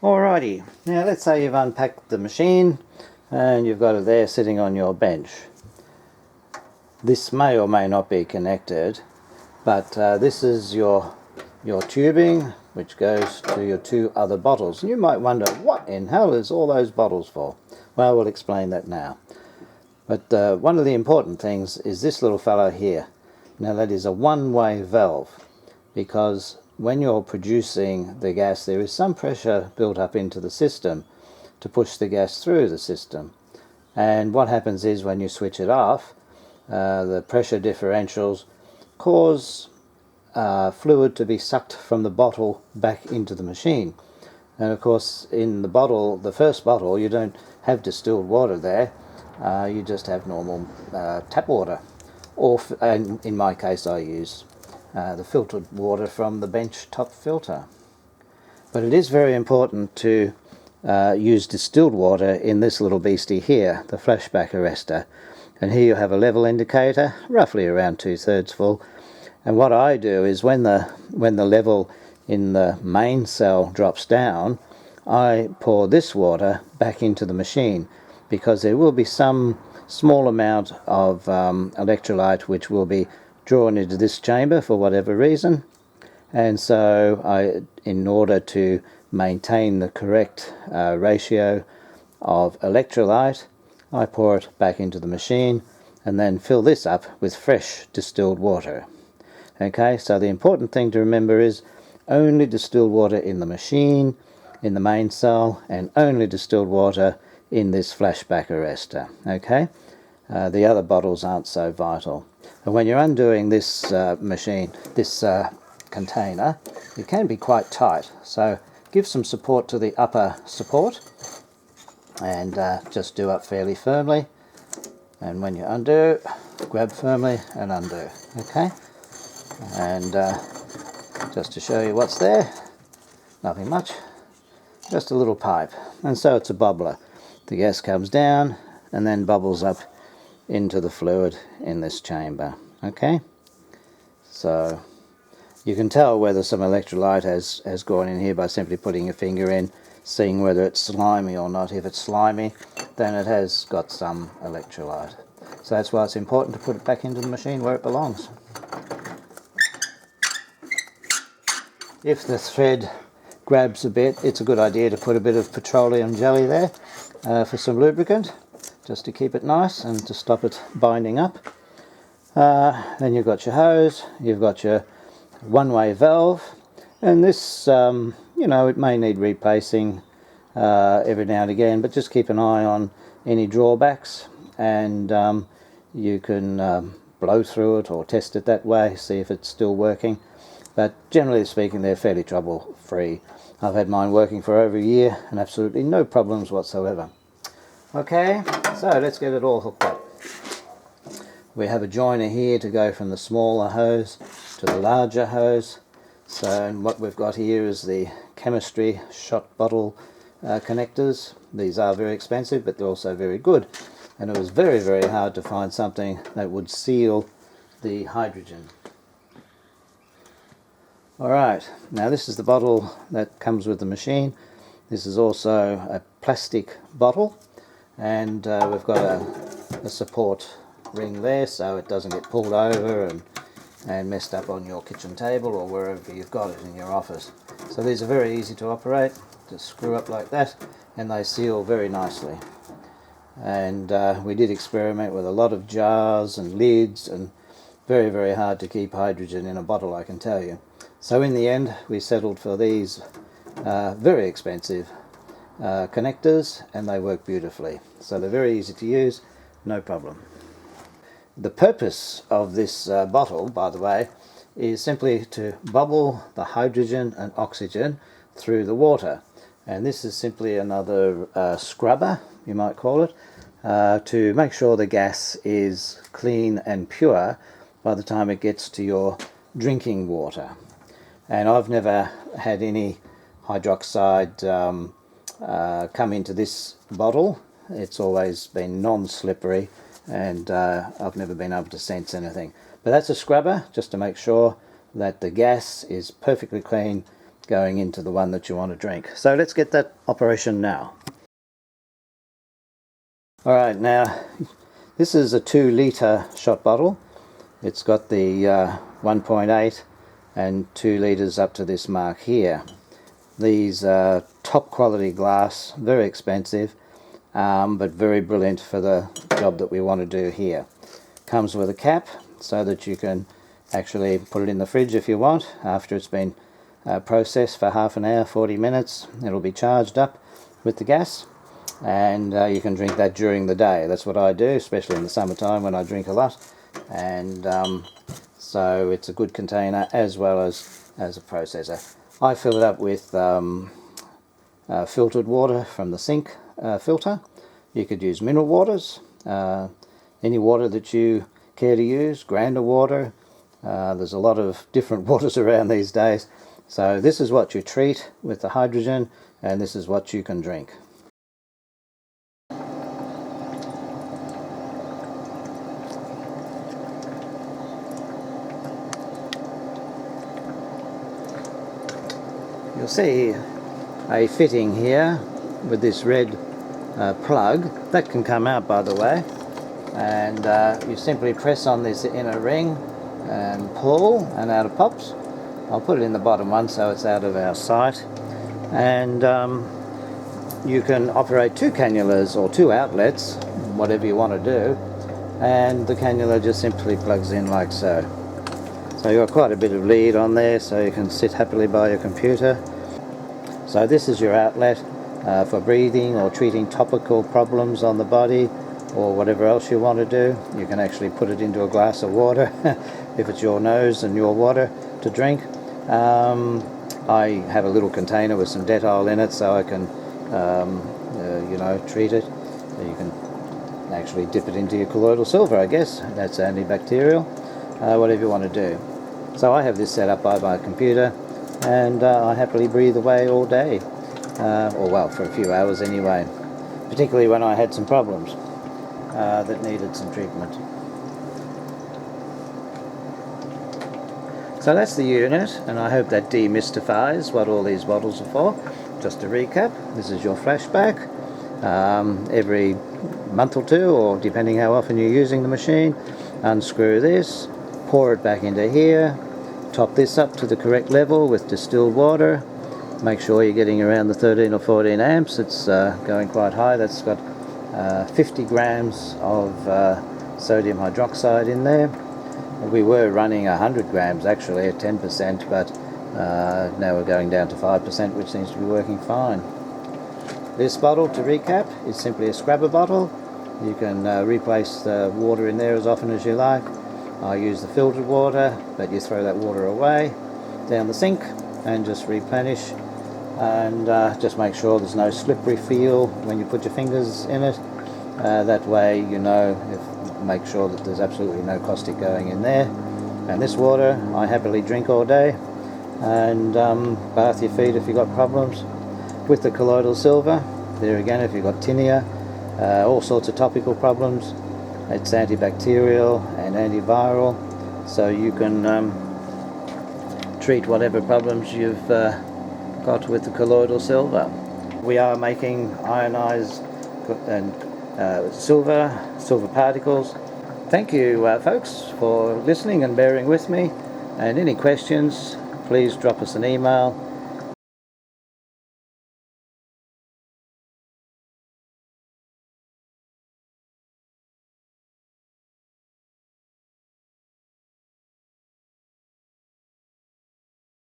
Alrighty, now let's say you've unpacked the machine and you've got it there sitting on your bench. This may or may not be connected, but this is your tubing which goes to your two other bottles. And you might wonder, what in hell is all those bottles for? Well, we'll explain that now. But one of the important things is this little fellow here. Now that is a one-way valve, because when you're producing the gas there is some pressure built up into the system to push the gas through the system. And what happens is when you switch it off, the pressure differentials cause fluid to be sucked from the bottle back into the machine. And of course in the bottle, the first bottle, you don't have distilled water there, you just have normal tap water, or and in my case I use the filtered water from the bench top filter. But it is very important to use distilled water in this little beastie here, the flashback arrestor. And here you have a level indicator, roughly around 2/3 full. And what I do is when the level in the main cell drops down, I pour this water back into the machine, because there will be some small amount of electrolyte which will be drawn into this chamber for whatever reason. And so in order to maintain the correct ratio of electrolyte, I pour it back into the machine and then fill this up with fresh distilled water. Okay, so the important thing to remember is only distilled water in the machine, in the main cell, and only distilled water in this flashback arrestor. Okay, the other bottles aren't so vital. And when you're undoing this machine, this container, it can be quite tight, so give some support to the upper support and just do up fairly firmly. And when you undo, grab firmly and undo. Okay, and just to show you what's there, nothing much, just a little pipe. And so it's a bubbler. The gas comes down and then bubbles up into the fluid in this chamber. Okay, so you can tell whether some electrolyte has gone in here by simply putting your finger in, seeing whether it's slimy or not. If it's slimy, then it has got some electrolyte. So that's why it's important to put it back into the machine where it belongs. If the thread grabs a bit, it's a good idea to put a bit of petroleum jelly there for some lubricant, just to keep it nice and to stop it binding up. Then you've got your hose, you've got your one-way valve, and this, you know, it may need replacing every now and again, but just keep an eye on any drawbacks, and you can blow through it or test it that way, see if it's still working. But generally speaking, they're fairly trouble-free. I've had mine working for over a year and absolutely no problems whatsoever. Okay, so let's get it all hooked up. We have a joiner here to go from the smaller hose to the larger hose. So what we've got here is the chemistry shot bottle connectors. These are very expensive, but they're also very good. And it was very, very hard to find something that would seal the hydrogen. Alright, now this is the bottle that comes with the machine. This is also a plastic bottle, and we've got a support ring there so it doesn't get pulled over and messed up on your kitchen table or wherever you've got it in your office. So these are very easy to operate. Just screw up like that and they seal very nicely. And we did experiment with a lot of jars and lids, and very, very hard to keep hydrogen in a bottle, I can tell you. So in the end we settled for these very expensive connectors, and they work beautifully. So they're very easy to use, no problem. The purpose of this bottle, by the way, is simply to bubble the hydrogen and oxygen through the water. And this is simply another scrubber, you might call it, to make sure the gas is clean and pure by the time it gets to your drinking water. And I've never had any hydroxide come into this bottle. It's always been non-slippery, and I've never been able to sense anything. But that's a scrubber, just to make sure that the gas is perfectly clean going into the one that you want to drink. So let's get that operation now. Alright, now this is a 2-litre shot bottle. It's got the 1.8 and 2 litres up to this mark here. These are top quality glass, very expensive, but very brilliant for the job that we want to do here. Comes with a cap so that you can actually put it in the fridge if you want. After it's been processed for half an hour, 40 minutes, it'll be charged up with the gas, and you can drink that during the day. That's what I do, especially in the summertime when I drink a lot. And so it's a good container as well as a processor. I fill it up with filtered water from the sink filter. You could use mineral waters, any water that you care to use, Grander water. There's a lot of different waters around these days. So this is what you treat with the hydrogen, and this is what you can drink. You'll see a fitting here with this red plug that can come out, by the way, and you simply press on this inner ring and pull, and out it pops. I'll put it in the bottom one so it's out of our sight. And you can operate 2 cannulas or 2 outlets, whatever you want to do, and the cannula just simply plugs in like so. So you've got quite a bit of lead on there, so you can sit happily by your computer. So this is your outlet for breathing or treating topical problems on the body, or whatever else you want to do. You can actually put it into a glass of water if it's your nose and your water to drink. I have a little container with some Dettol in it, so I can treat it. You can actually dip it into your colloidal silver, I guess. That's antibacterial, whatever you want to do. So I have this set up by my computer, and I happily breathe away all day, or well, for a few hours anyway, particularly when I had some problems that needed some treatment. So that's the unit, and I hope that demystifies what all these bottles are for. Just to recap, this is your flashback. Every month or two, or depending how often you're using the machine, unscrew this, pour it back into here, top this up to the correct level with distilled water. Make sure you're getting around the 13 or 14 amps. It's going quite high. That's got 50 grams of sodium hydroxide in there. We were running 100 grams actually at 10%, but now we're going down to 5%, which seems to be working fine. This bottle, to recap, is simply a scrubber bottle. You can replace the water in there as often as you like. I use the filtered water, but you throw that water away down the sink and just replenish, and just make sure there's no slippery feel when you put your fingers in it. That way you know, make sure that there's absolutely no caustic going in there. And this water I happily drink all day, and bath your feet if you've got problems. With the colloidal silver, there again, if you've got tinea, all sorts of topical problems, it's antibacterial and antiviral, so you can treat whatever problems you've got with the colloidal silver. We are making ionized and silver particles. Thank you folks for listening and bearing with me, and any questions, please drop us an email